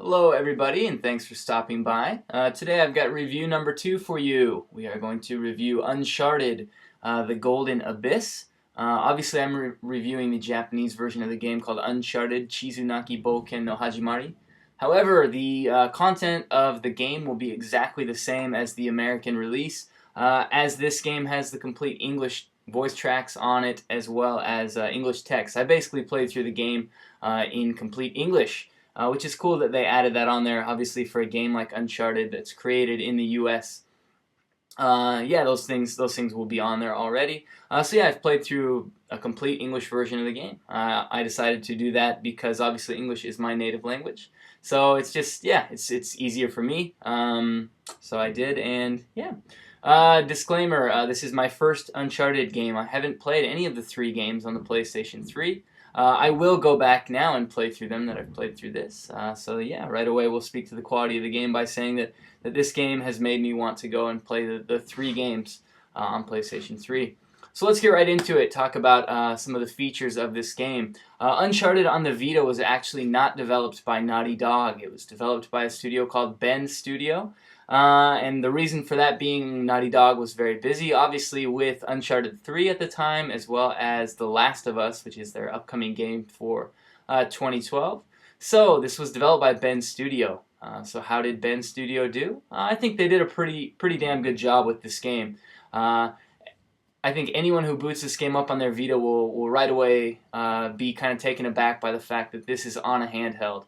Hello everybody and thanks for stopping by. Today I've got review number 2 for you. We are going to review Uncharted, The Golden Abyss. Obviously I'm reviewing the Japanese version of the game called Uncharted Chizunaki boken no hajimari. However, the content of the game will be exactly the same as the American release, as this game has the complete English voice tracks on it as well as English text. I basically played through the game in complete English. Which is cool that they added that on there, obviously for a game like Uncharted that's created in the U.S. Yeah, those things will be on there already. So yeah, I've played through a complete English version of the game. I decided to do that because obviously English is my native language. So it's just, yeah, it's easier for me. So I did, and yeah. Disclaimer, this is my first Uncharted game. I haven't played any of the 3 games on the PlayStation 3. I will go back now and play through them that I've played through this. So yeah, right away we'll speak to the quality of the game by saying that this game has made me want to go and play the 3 games on PlayStation 3. So let's get right into it, talk about some of the features of this game. Uncharted on the Vita was actually not developed by Naughty Dog. It was developed by a studio called Ben Studio. And the reason for that being Naughty Dog was very busy, obviously, with Uncharted 3 at the time, as well as The Last of Us, which is their upcoming game for 2012. So this was developed by Ben Studio. So how did Ben Studio do? I think they did a pretty damn good job with this game. I think anyone who boots this game up on their Vita will right away be kind of taken aback by the fact that this is on a handheld.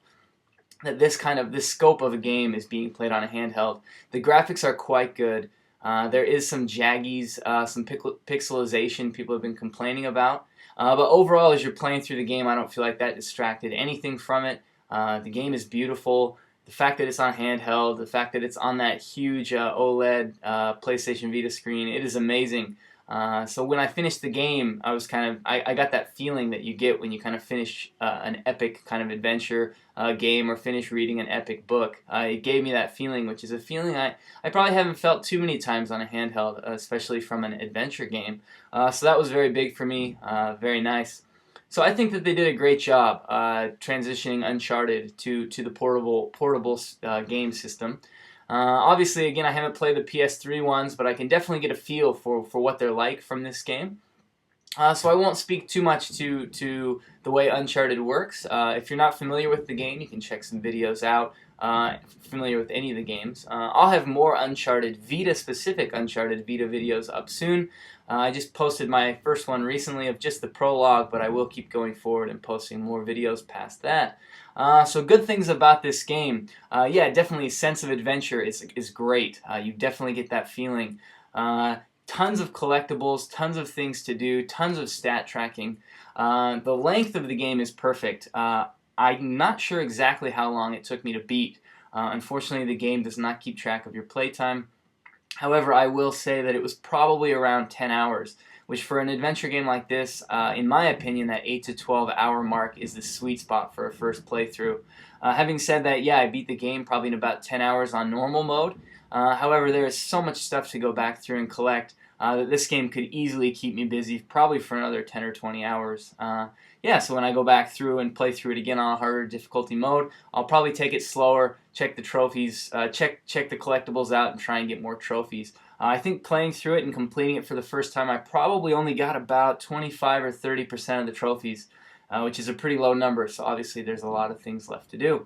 That this scope of a game is being played on a handheld. The graphics are quite good. There is some jaggies, some pixelization people have been complaining about. But overall, as you're playing through the game, I don't feel like that distracted anything from it. The game is beautiful. The fact that it's on handheld, the fact that it's on that huge OLED PlayStation Vita screen, it is amazing. So when I finished the game, I was I got that feeling that you get when you kind of finish an epic kind of adventure game or finish reading an epic book. It gave me that feeling, which is a feeling I probably haven't felt too many times on a handheld, especially from an adventure game. So that was very big for me, very nice. So I think that they did a great job transitioning Uncharted to the portable game system. Obviously, again, I haven't played the PS3 ones, but I can definitely get a feel for what they're like from this game. So I won't speak too much to the way Uncharted works. If you're not familiar with the game, you can check some videos out. Familiar with any of the games. I'll have more Uncharted Vita-specific Uncharted Vita videos up soon. I just posted my first one recently of just the prologue, but I will keep going forward and posting more videos past that. So good things about this game. Yeah, definitely a sense of adventure is great. You definitely get that feeling. Tons of collectibles, tons of things to do, tons of stat tracking. The length of the game is perfect. I'm not sure exactly how long it took me to beat. Unfortunately, the game does not keep track of your playtime. However, I will say that it was probably around 10 hours, which for an adventure game like this, in my opinion, that 8 to 12 hour mark is the sweet spot for a first playthrough. Having said that, yeah, I beat the game probably in about 10 hours on normal mode. However, there is so much stuff to go back through and collect that this game could easily keep me busy probably for another 10 or 20 hours. Yeah, so when I go back through and play through it again on a harder difficulty mode, I'll probably take it slower, check the trophies, check the collectibles out, and try and get more trophies. I think playing through it and completing it for the first time, I probably only got about 25 or 30% of the trophies, which is a pretty low number, so obviously there's a lot of things left to do.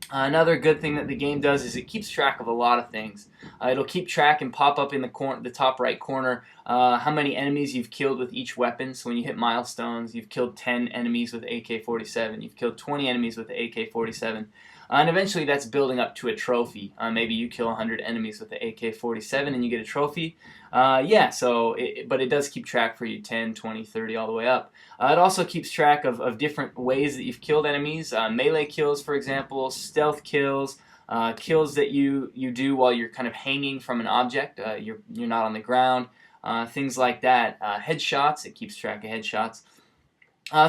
Another good thing that the game does is it keeps track of a lot of things. It'll keep track and pop up in the top right corner how many enemies you've killed with each weapon. So when you hit milestones, you've killed 10 enemies with AK-47, you've killed 20 enemies with the AK-47. And eventually that's building up to a trophy. Maybe you kill 100 enemies with the AK-47 and you get a trophy. Yeah, but it does keep track for you 10, 20, 30, all the way up. It also keeps track of different ways that you've killed enemies. Melee kills, for example, stealth kills, kills that you do while you're kind of hanging from an object. You're not on the ground. Things like that. Headshots, it keeps track of headshots.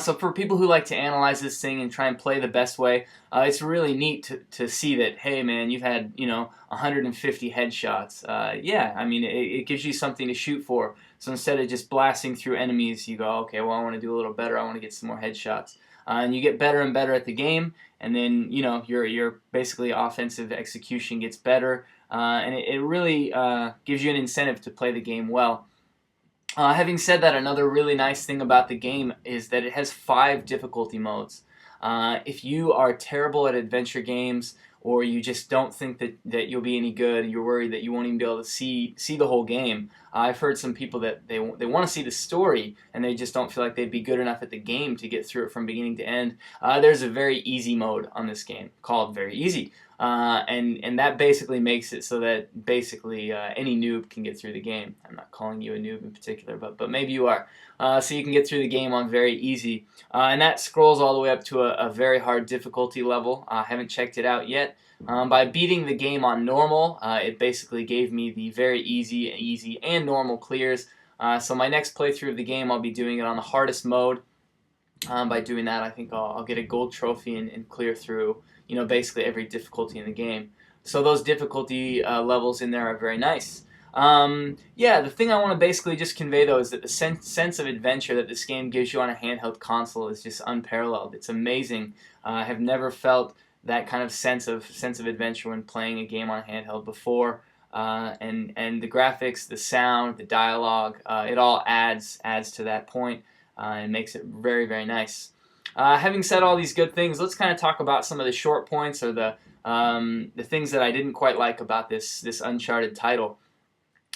So for people who like to analyze this thing and try and play the best way, it's really neat to see that, hey man, you've had 150 headshots. Yeah, I mean it gives you something to shoot for. So instead of just blasting through enemies, you go, okay, well I want to do a little better. I want to get some more headshots. and you get better and better at the game, and then your basically offensive execution gets better, and it really gives you an incentive to play the game well. Having said that, another really nice thing about the game is that it has 5 difficulty modes. If you are terrible at adventure games, or you just don't think that you'll be any good, you're worried that you won't even be able to see the whole game. I've heard some people that they want to see the story, and they just don't feel like they'd be good enough at the game to get through it from beginning to end. There's a very easy mode on this game called Very Easy. And that basically makes it so that basically any noob can get through the game. I'm not calling you a noob in particular, but maybe you are. So you can get through the game on Very Easy. And that scrolls all the way up to a very hard difficulty level. I haven't checked it out yet. By beating the game on normal, it basically gave me the very easy, and normal clears. So my next playthrough of the game, I'll be doing it on the hardest mode. By doing that, I think I'll get a gold trophy and clear through, basically every difficulty in the game. So those difficulty levels in there are very nice. Yeah, the thing I want to basically just convey, though, is that the sense of adventure that this game gives you on a handheld console is just unparalleled. It's amazing. I have never felt that kind of sense of adventure when playing a game on a handheld before. And the graphics, the sound, the dialogue, it all adds to that point. And makes it very, very nice. Having said all these good things, let's kind of talk about some of the short points, or the things that I didn't quite like about this Uncharted title.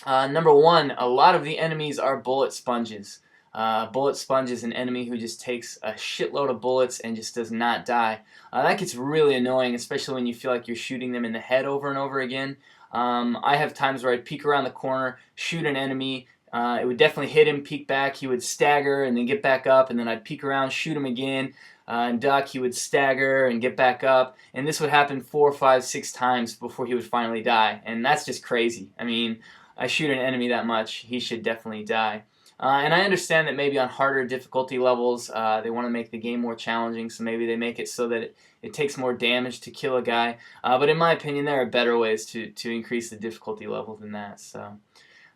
Number one, a lot of the enemies are bullet sponges. Bullet sponge is an enemy who just takes a shitload of bullets and just does not die. That gets really annoying, especially when you feel like you're shooting them in the head over and over again. I have times where I'd peek around the corner, shoot an enemy. It would definitely hit him, peek back, he would stagger and then get back up, and then I'd peek around, shoot him again, and duck, he would stagger and get back up, and this would happen 4, 5, 6 times before he would finally die, and that's just crazy. I mean, I shoot an enemy that much, he should definitely die. And I understand that maybe on harder difficulty levels, they want to make the game more challenging, so maybe they make it so that it takes more damage to kill a guy, but in my opinion, there are better ways to increase the difficulty level than that, so...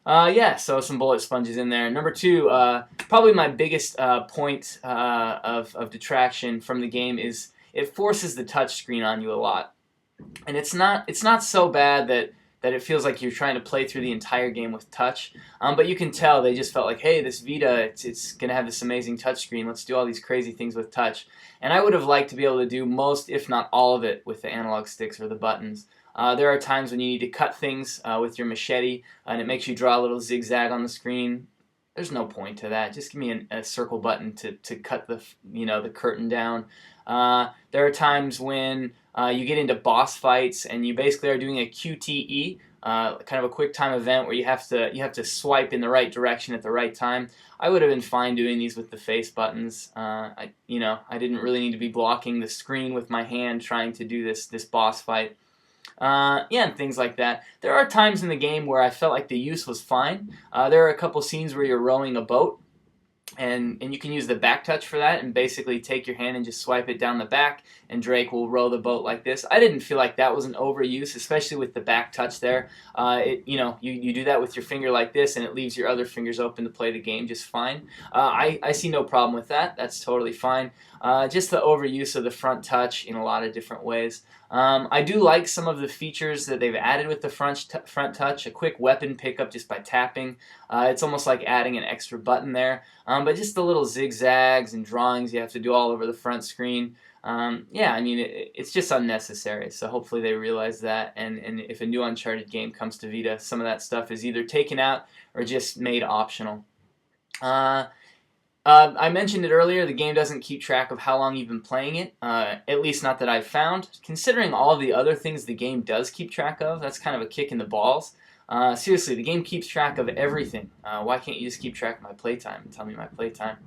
yeah, so some bullet sponges in there. Number 2, probably my biggest point of detraction from the game is it forces the touchscreen on you a lot. And it's not so bad that it feels like you're trying to play through the entire game with touch. But you can tell they just felt like, hey, this Vita, it's going to have this amazing touchscreen. Let's do all these crazy things with touch. And I would have liked to be able to do most, if not all of it, with the analog sticks or the buttons. There are times when you need to cut things with your machete, and it makes you draw a little zigzag on the screen. There's no point to that. Just give me a circle button to cut the curtain down. There are times when you get into boss fights and you basically are doing a QTE, kind of a quick time event where you have to swipe in the right direction at the right time. I would have been fine doing these with the face buttons. I didn't really need to be blocking the screen with my hand trying to do this boss fight. Yeah, and things like that. There are times in the game where I felt like the use was fine. There are a couple scenes where you're rowing a boat, and you can use the back touch for that and basically take your hand and just swipe it down the back, and Drake will row the boat like this. I didn't feel like that was an overuse, especially with the back touch there. You do that with your finger like this, and it leaves your other fingers open to play the game just fine. I see no problem with that. That's totally fine. Just the overuse of the front touch in a lot of different ways. I do like some of the features that they've added with the front touch. A quick weapon pickup just by tapping. It's almost like adding an extra button there. But just the little zigzags and drawings you have to do all over the front screen. Yeah, I mean, it's just unnecessary. So hopefully they realize that. And if a new Uncharted game comes to Vita, some of that stuff is either taken out or just made optional. I mentioned it earlier, the game doesn't keep track of how long you've been playing it, at least not that I've found. Considering all of the other things the game does keep track of, that's kind of a kick in the balls. Seriously, the game keeps track of everything. Why can't you just keep track of my playtime and tell me my playtime?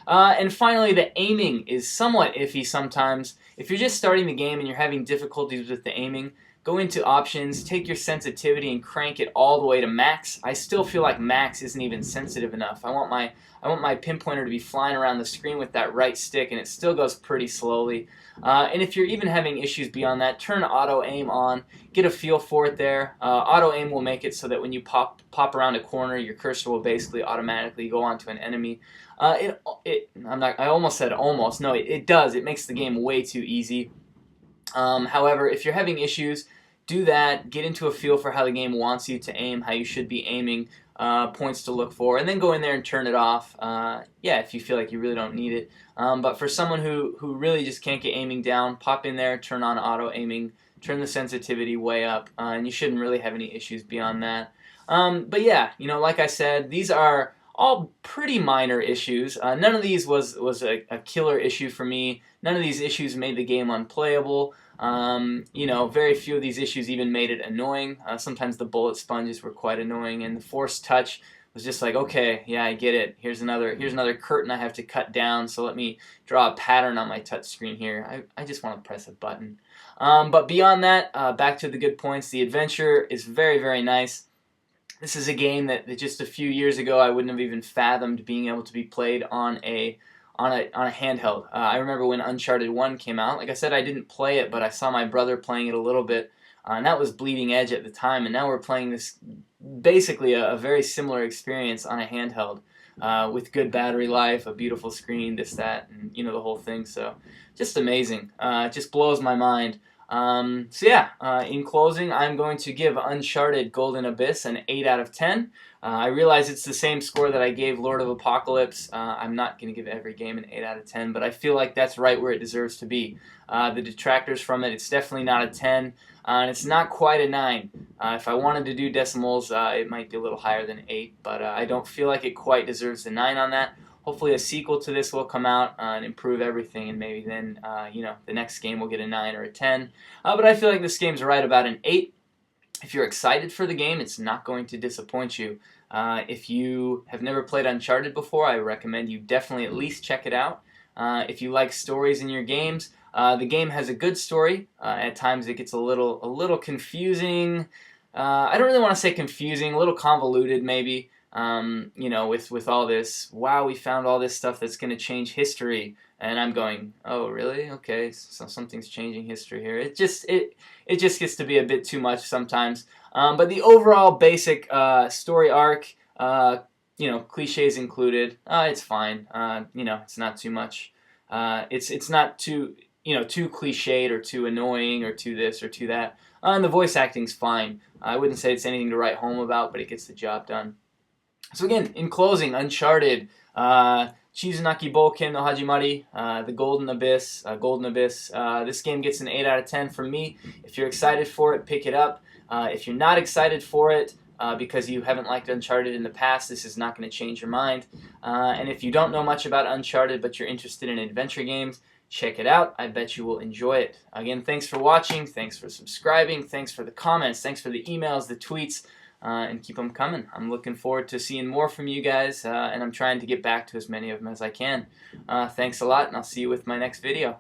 And finally, the aiming is somewhat iffy sometimes. If you're just starting the game and you're having difficulties with the aiming, go into options, take your sensitivity and crank it all the way to max. I still feel like max isn't even sensitive enough. I want my pinpointer to be flying around the screen with that right stick, and it still goes pretty slowly. And if you're even having issues beyond that, turn auto aim on, get a feel for it there. Auto aim will make it so that when you pop around a corner, your cursor will basically automatically go onto an enemy. I almost said almost. No, it does. It makes the game way too easy. However, if you're having issues, do that. Get into a feel for how the game wants you to aim, how you should be aiming, points to look for, and then go in there and turn it off. Yeah, if you feel like you really don't need it. But for someone who really just can't get aiming down, pop in there, turn on auto aiming, turn the sensitivity way up, and you shouldn't really have any issues beyond that. But yeah, like I said, these are all pretty minor issues. None of these was a killer issue for me. None of these issues made the game unplayable. Very few of these issues even made it annoying. Sometimes the bullet sponges were quite annoying, and the force touch was just like, okay, yeah, I get it. Here's another curtain I have to cut down, so let me draw a pattern on my touch screen here. I just want to press a button. But beyond that, back to the good points. The adventure is very, very nice. This is a game that just a few years ago I wouldn't have even fathomed being able to be played on a handheld. I remember when Uncharted 1 came out. Like I said, I didn't play it, but I saw my brother playing it a little bit, and that was bleeding edge at the time. And now we're playing this, basically a very similar experience on a handheld, with good battery life, a beautiful screen, this, that, and the whole thing. So just amazing. It just blows my mind. So yeah, in closing, I'm going to give Uncharted Golden Abyss an 8 out of 10. I realize it's the same score that I gave Lord of Apocalypse. I'm not going to give every game an 8 out of 10, but I feel like that's right where it deserves to be. The detractors from it, it's definitely not a 10, and it's not quite a 9. If I wanted to do decimals, it might be a little higher than 8, but I don't feel like it quite deserves the 9 on that. Hopefully a sequel to this will come out and improve everything, and maybe then, the next game will get a 9 or a 10. But I feel like this game's right about an 8. If you're excited for the game, it's not going to disappoint you. If you have never played Uncharted before, I recommend you definitely at least check it out. If you like stories in your games, the game has a good story. At times it gets a little confusing. I don't really want to say confusing, a little convoluted maybe. With all this, wow, we found all this stuff that's going to change history, and I'm going, oh really? Okay, so something's changing history here. It just gets to be a bit too much sometimes. But the overall basic story arc, cliches included, it's fine. It's not too much. It's not too too cliched or too annoying or too this or too that. And the voice acting's fine. I wouldn't say it's anything to write home about, but it gets the job done. So again, in closing, Uncharted, chizunaki boken no hajimari, the Golden Abyss, this game gets an 8 out of 10 from me. If you're excited for it, pick it up. If you're not excited for it, because you haven't liked Uncharted in the past, this is not going to change your mind. And if you don't know much about Uncharted, but you're interested in adventure games, check it out. I bet you will enjoy it. Again, thanks for watching, thanks for subscribing, thanks for the comments, thanks for the emails, the tweets. And keep them coming. I'm looking forward to seeing more from you guys, and I'm trying to get back to as many of them as I can. Thanks a lot, and I'll see you with my next video.